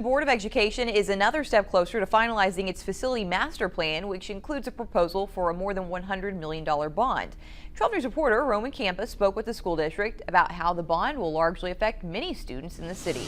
Board of Education is another step closer to finalizing its facility master plan, which includes a proposal for a more than $100 million bond. 12 News reporter Roman Campus spoke with the school district about how the bond will largely affect many students in the city.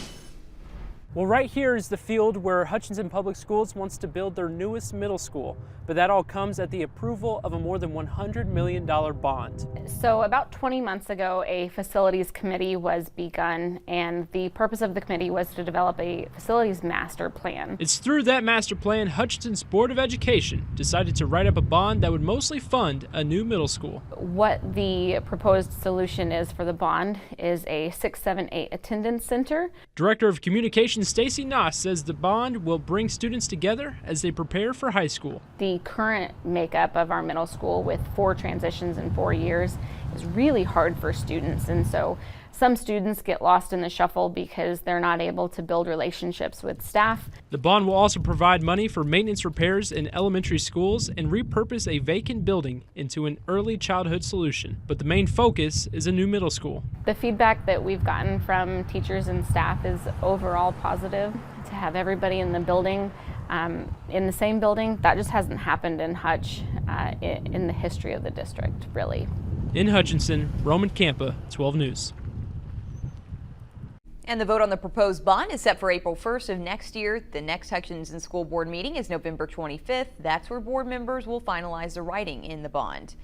Well, right here is the field where Hutchinson Public Schools wants to build their newest middle school, but that all comes at the approval of a more than $100 million bond. So about 20 months ago, a facilities committee was begun, and the purpose of the committee was to develop a facilities master plan. It's through that master plan Hutchinson's Board of Education decided to write up a bond that would mostly fund a new middle school. What the proposed solution is for the bond is a 6-7-8 attendance center. Director of Communications Stacy Noss says the bond will bring students together as they prepare for high school. The current makeup of our middle school with 4 transitions in 4 years is really hard for students, and so some students get lost in the shuffle because they're not able to build relationships with staff. The bond will also provide money for maintenance repairs in elementary schools and repurpose a vacant building into an early childhood solution. But the main focus is a new middle school. The feedback that we've gotten from teachers and staff is overall positive. To have everybody in the building, in the same building, that just hasn't happened in Hutch in the history of the district, really. In Hutchinson, Roman Campa, 12 News. And the vote on the proposed bond is set for April 1st of next year. The next Hutchinson School Board meeting is November 25th. That's where board members will finalize the writing in the bond.